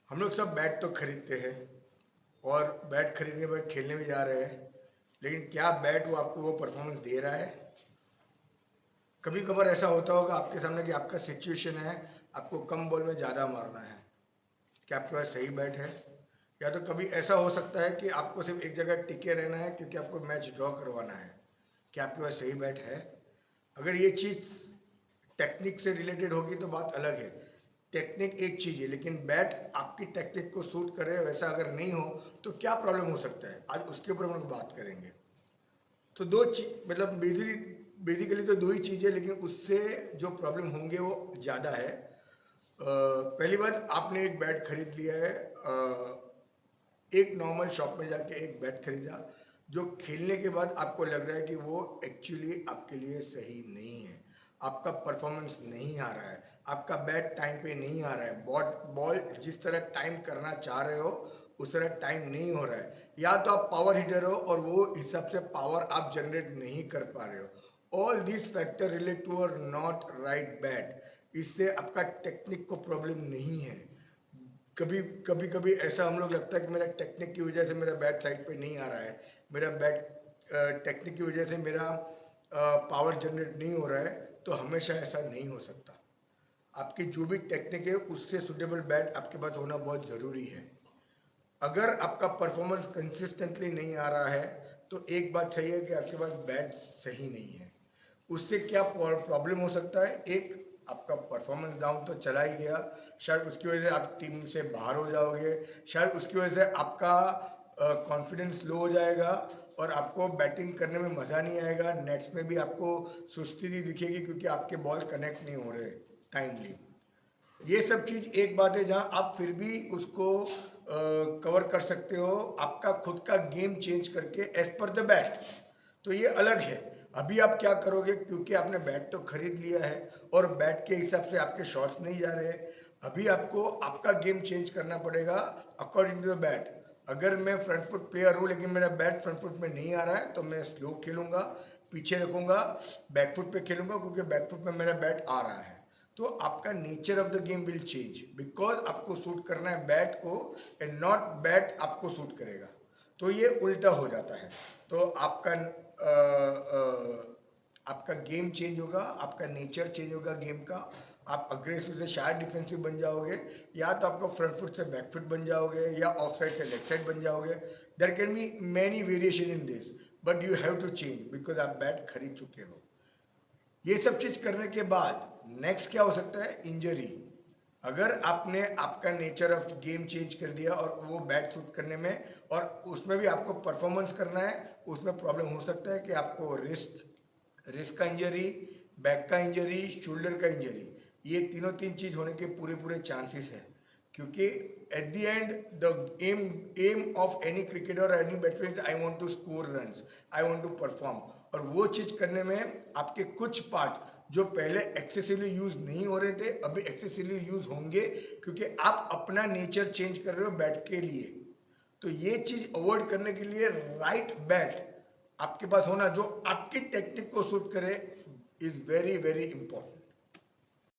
हम लोग सब बैट तो खरीदते हैं और बैट खरीदने के बाद खेलने भी जा रहे हैं, लेकिन क्या बैट वो आपको वो परफॉर्मेंस दे रहा है? कभी कभार ऐसा होता होगा आपके सामने कि आपका सिचुएशन है, आपको कम बॉल में ज़्यादा मारना है, क्या आपके पास सही बैट है? या तो कभी ऐसा हो सकता है कि आपको सिर्फ एक जगह टिके रहना है क्योंकि आपको मैच ड्रॉ करवाना है, क्या आपके पास सही बैट है? अगर ये चीज़ टेक्निक से रिलेटेड होगी तो बात अलग है। टेक्निक एक चीज़ है, लेकिन बैट आपकी टेक्निक को सूट करे वैसा अगर नहीं हो तो क्या प्रॉब्लम हो सकता है, आज उसके ऊपर हम लोग बात करेंगे। तो दो चीज मतलब बेसिकली तो दो ही चीज़ें, लेकिन उससे जो प्रॉब्लम होंगे वो ज़्यादा है। पहली बात, आपने एक बैट खरीद लिया है, एक नॉर्मल शॉप में जाके एक बैट खरीदा जो खेलने के बाद आपको लग रहा है कि वो एक्चुअली आपके लिए सही नहीं है, आपका परफॉर्मेंस नहीं आ रहा है, आपका बैट टाइम पे नहीं आ रहा है, बॉल जिस तरह टाइम करना चाह रहे हो उस तरह टाइम नहीं हो रहा है, या तो आप पावर हिटर हो और वो हिसाब से पावर आप जनरेट नहीं कर पा रहे हो। All this factor relate to or not right bat. इससे आपका टेक्निक को प्रॉब्लम नहीं है। कभी कभी कभी ऐसा हम लोग लगता है कि मेरा टेक्निक की वजह से मेरा बैट साइड पे नहीं आ रहा है, मेरा बैट टेक्निक की वजह से मेरा पावर जनरेट नहीं हो रहा है, तो हमेशा ऐसा नहीं हो सकता। आपकी जो भी टेक्निक है उससे सुटेबल बैट आपके पास होना बहुत ज़रूरी है। अगर आपका परफॉर्मेंस कंसिस्टेंटली नहीं आ रहा है तो एक बात सही है कि आपके पास बैट सही नहीं है। उससे क्या प्रॉब्लम हो सकता है? एक, आपका परफॉर्मेंस डाउन तो चला ही गया, शायद उसकी वजह से आप टीम से बाहर हो जाओगे, शायद उसकी वजह से आपका कॉन्फिडेंस लो हो जाएगा और आपको बैटिंग करने में मज़ा नहीं आएगा, नेट्स में भी आपको सुस्ती भी दिखेगी क्योंकि आपके बॉल कनेक्ट नहीं हो रहे टाइमली। ये सब चीज़ एक बात है जहाँ आप फिर भी उसको कवर कर सकते हो आपका खुद का गेम चेंज करके एज पर द बैट, तो ये अलग है। अभी आप क्या करोगे, क्योंकि आपने बैट तो खरीद लिया है और बैट के हिसाब से आपके शॉट्स नहीं जा रहे, अभी आपको आपका गेम चेंज करना पड़ेगा अकॉर्डिंग टू द बैट। अगर मैं फ्रंट फुट प्लेयर हूँ लेकिन मेरा बैट फ्रंट फुट में नहीं आ रहा है तो मैं स्लो खेलूंगा, पीछे रखूंगा, बैक फुट पे खेलूंगा क्योंकि बैक फुट में मेरा बैट आ रहा है। तो आपका nature of the game will change because आपको सूट करना है बैट को एंड नॉट बैट आपको सूट करेगा, तो ये उल्टा हो जाता है। तो आपका गेम चेंज होगा, आपका नेचर चेंज होगा गेम का। आप अग्रेसिव से शायद डिफेंसिव बन जाओगे, या तो आपको फ्रंट फुट से बैक फुट बन जाओगे, या ऑफ साइड से लेफ्ट साइड बन जाओगे। There can be many variation in this, but you have to change because आप बैट खरीद चुके हो। ये सब चीज करने के बाद नेक्स्ट क्या हो सकता है? इंजरी। अगर आपने आपका नेचर ऑफ गेम चेंज कर दिया और वो बैट शूट करने में और उसमें भी आपको परफॉर्मेंस करना है, उसमें प्रॉब्लम हो सकता है कि आपको रिस्क रिस्क का इंजरी, बैक का इंजरी, शोल्डर का इंजरी, ये तीन चीज होने के पूरे पूरे चांसेस है। क्योंकि at the end the aim of any cricketer, any batsman, I want to score runs, I want to perform, और वो चीज करने में आपके कुछ पार्ट जो पहले एक्सेसिवली यूज नहीं हो रहे थे अभी एक्सेसिवली यूज होंगे, क्योंकि आप अपना नेचर चेंज कर रहे हो बैट के लिए। तो ये चीज अवॉइड करने के लिए राइट बैट आपके पास होना जो आपकी टेक्निक को सूट करे इज वेरी वेरी इंपॉर्टेंट।